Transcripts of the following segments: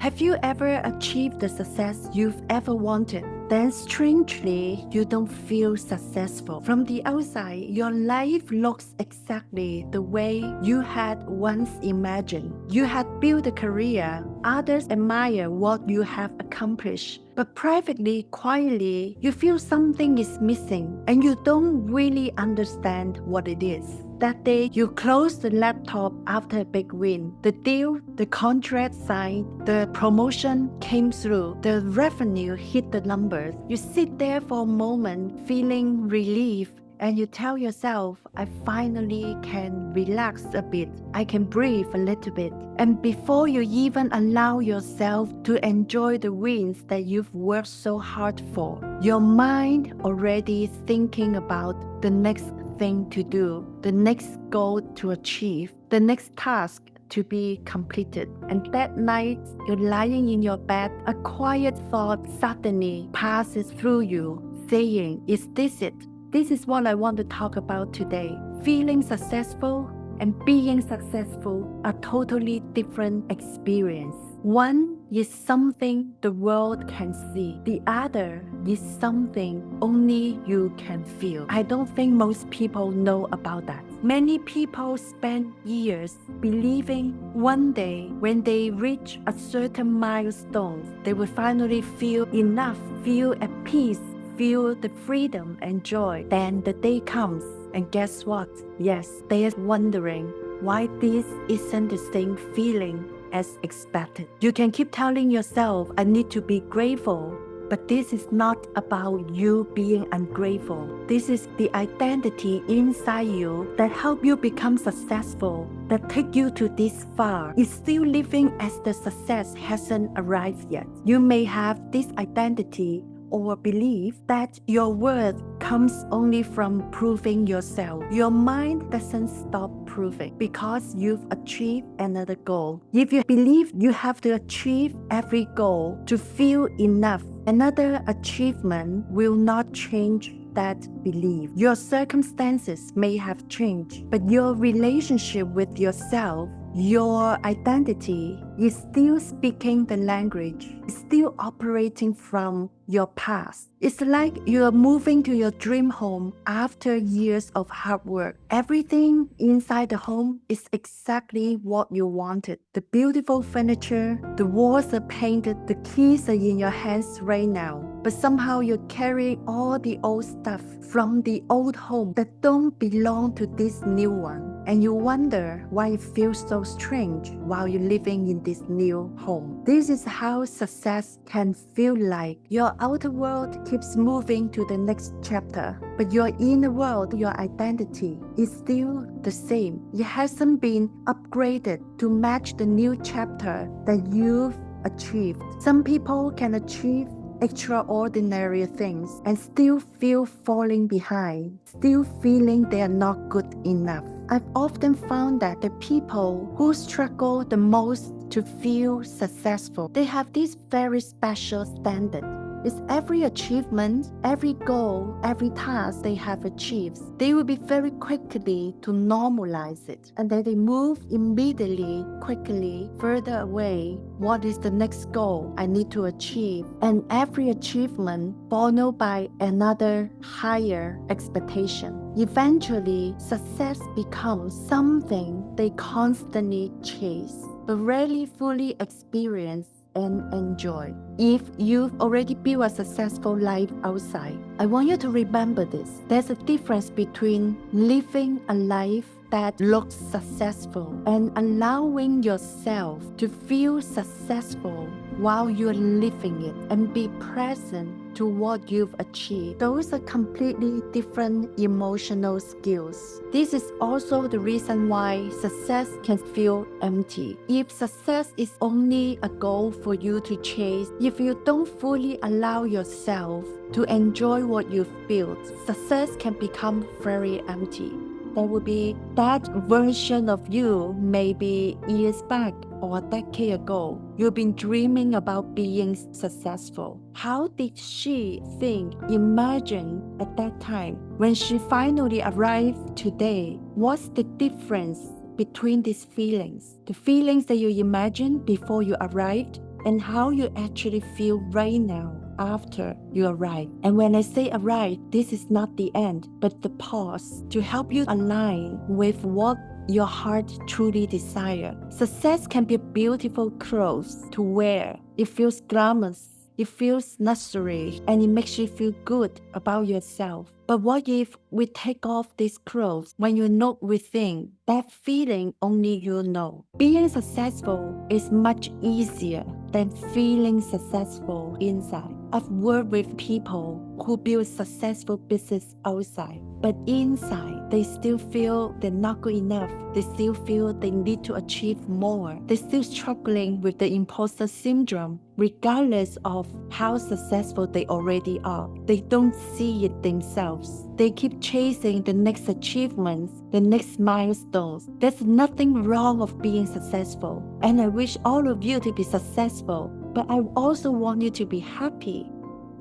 Have you ever achieved the success you've ever wanted? Then strangely, you don't feel successful. From the outside, your life looks exactly the way you had once imagined. You had built a career, others admire what you have accomplished. But privately, quietly, you feel something is missing and you don't really understand what it is. That day, you closed the laptop after a big win. The deal, the contract signed, the promotion came through, the revenue hit the numbers. You sit there for a moment feeling relief and you tell yourself, I finally can relax a bit. I can breathe a little bit. And before you even allow yourself to enjoy the wins that you've worked so hard for, your mind already is thinking about the next thing to do, the next goal to achieve, the next task to be completed. And that night, you're lying in your bed, a quiet thought suddenly passes through you, saying, is this it? This is what I want to talk about today. Feeling successful and being successful are totally different experiences. One is something the world can see. The other is something only you can feel. I don't think most people know about that. Many people spend years believing one day when they reach a certain milestone, they will finally feel enough, feel at peace, feel the freedom and joy. Then the day comes, and guess what? Yes, they are wondering why this isn't the same feeling as expected. You can keep telling yourself, I need to be grateful, but this is not about you being ungrateful. This is the identity inside you that help you become successful, that take you to this far. It's still living as the success hasn't arrived yet. You may have this identity or believe that your worth comes only from proving yourself. Your mind doesn't stop proving because you've achieved another goal. If you believe you have to achieve every goal to feel enough, another achievement will not change that belief. Your circumstances may have changed, but your relationship with yourself, your identity is still speaking the language, is still operating from your past. It's like you're moving to your dream home after years of hard work. Everything inside the home is exactly what you wanted. The beautiful furniture, the walls are painted, the keys are in your hands right now. But somehow you carry all the old stuff from the old home that don't belong to this new one. And you wonder why it feels so strange while you're living in this new home. This is how success can feel like. Your outer world keeps moving to the next chapter, but your inner world, your identity, is still the same. It hasn't been upgraded to match the new chapter that you've achieved. Some people can achieve extraordinary things and still feel falling behind, still feeling they are not good enough. I've often found that the people who struggle the most to feel successful, they have this very special standard. It's every achievement, every goal, every task they have achieved, they will be very quickly to normalize it. And then they move immediately, quickly, further away. What is the next goal I need to achieve? And every achievement followed by another higher expectation. Eventually, success becomes something they constantly chase, but rarely fully experience and enjoy. If you've already built a successful life outside, I want you to remember this. There's a difference between living a life that looks successful and allowing yourself to feel successful while you're living it and be present to what you've achieved. Those are completely different emotional skills. This is also the reason why success can feel empty. If success is only a goal for you to chase, if you don't fully allow yourself to enjoy what you've built, success can become very empty. There will be that version of you maybe years back or a decade ago. You've been dreaming about being successful. How did she think, imagine at that time? When she finally arrived today, what's the difference between these feelings? The feelings that you imagined before you arrived and how you actually feel right now after you arrive. And when I say arrive, this is not the end, but the pause to help you align with what your heart truly desires. Success can be a beautiful clothes to wear. It feels glamorous. It feels necessary and it makes you feel good about yourself. But what if we take off these clothes when you look within? That feeling only you know. Being successful is much easier than feeling successful inside. I've worked with people who build successful business outside, but inside they still feel they're not good enough. They still feel they need to achieve more. They're still struggling with the imposter syndrome, regardless of how successful they already are. They don't see it themselves. They keep chasing the next achievements, the next milestones. There's nothing wrong of being successful, and I wish all of you to be successful, but I also want you to be happy,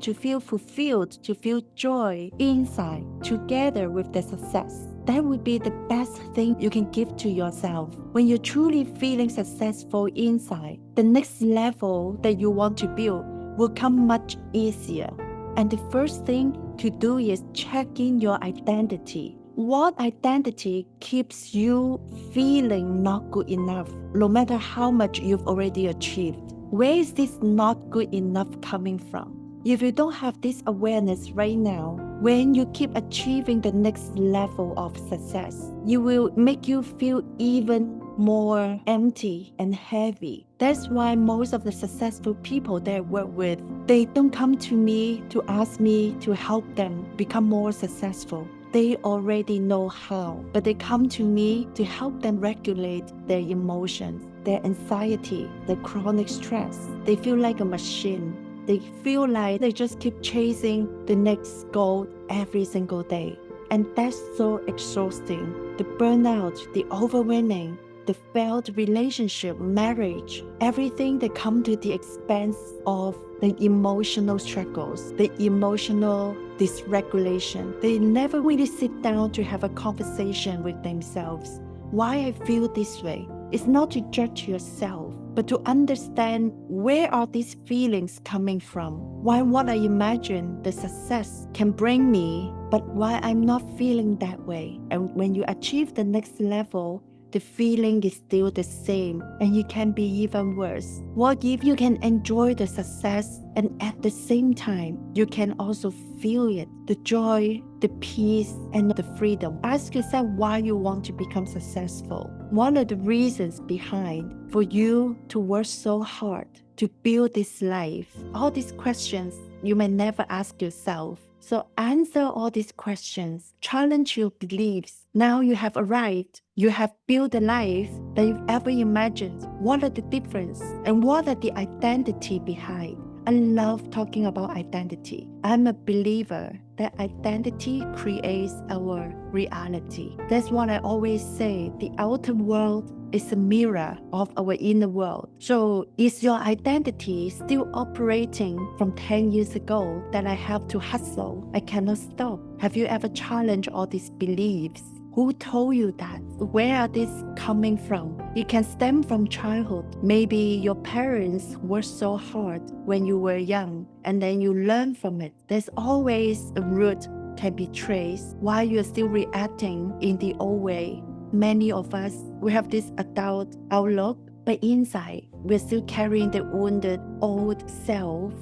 to feel fulfilled, to feel joy inside, together with the success. That would be the best thing you can give to yourself. When you're truly feeling successful inside, the next level that you want to build will come much easier. And the first thing to do is check in your identity. What identity keeps you feeling not good enough, no matter how much you've already achieved? Where is this not good enough coming from? If you don't have this awareness right now, when you keep achieving the next level of success, it will make you feel even more empty and heavy. That's why most of the successful people that I work with, they don't come to me to ask me to help them become more successful. They already know how, but they come to me to help them regulate their emotions, their anxiety, their chronic stress. They feel like a machine. They feel like they just keep chasing the next goal every single day. And that's so exhausting. The burnout, the overwhelming, the failed relationship, marriage, everything that comes to the expense of the emotional struggles, the emotional dysregulation. They never really sit down to have a conversation with themselves. Why I feel this way? It's not to judge yourself, but to understand where are these feelings coming from. Why what I imagine the success can bring me, but why I'm not feeling that way. And when you achieve the next level, the feeling is still the same and it can be even worse. What if you can enjoy the success and at the same time, you can also feel it, the joy, the peace, and the freedom. Ask yourself why you want to become successful. What are the reasons behind for you to work so hard to build this life? All these questions you may never ask yourself. So answer all these questions, challenge your beliefs. Now you have arrived. You have built the life that you've ever imagined. What are the difference and what are the identity behind? I love talking about identity. I'm a believer that identity creates our reality. That's what I always say. The outer world is a mirror of our inner world. So is your identity still operating from 10 years ago that I have to hustle? I cannot stop. Have you ever challenged all these beliefs? Who told you that? Where are these coming from? It can stem from childhood. Maybe your parents worked so hard when you were young and then you learn from it. There's always a root can be traced while you're still reacting in the old way. Many of us, we have this adult outlook, but inside, we're still carrying the wounded old self.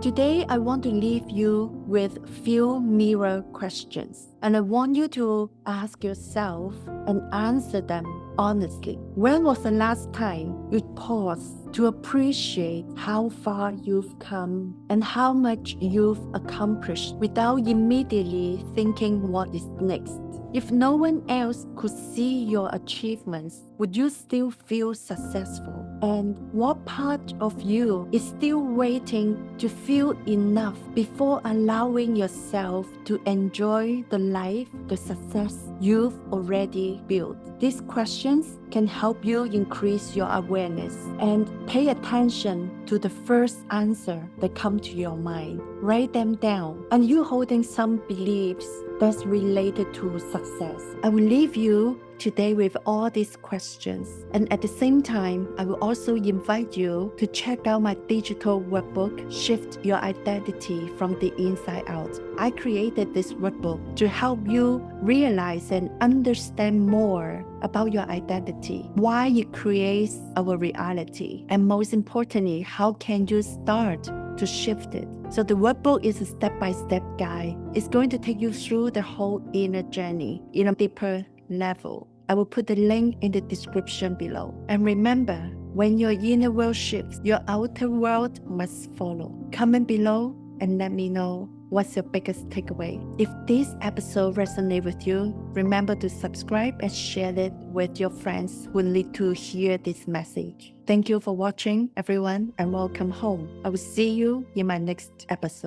Today, I want to leave you with few mirror questions, and I want you to ask yourself and answer them honestly. When was the last time you paused to appreciate how far you've come and how much you've accomplished without immediately thinking what is next? If no one else could see your achievements, would you still feel successful? And what part of you is still waiting to feel enough before allowing yourself to enjoy the life, the success you've already built? These questions can help you increase your awareness and pay attention to the first answer that come to your mind. Write them down. And you holding some beliefs that's related to success. I will leave you today with all these questions. And at the same time, I will also invite you to check out my digital workbook, Shift Your Identity from the Inside Out. I created this workbook to help you realize and understand more about your identity, why it creates our reality, and most importantly, how can you start to shift it. So the workbook is a step-by-step guide. It's going to take you through the whole inner journey in a deeper level. I will put the link in the description below. And remember, when your inner world shifts, your outer world must follow. Comment below and let me know what's your biggest takeaway. If this episode resonates with you, remember to subscribe and share it with your friends who need to hear this message. Thank you for watching, everyone, and welcome home. I will see you in my next episode.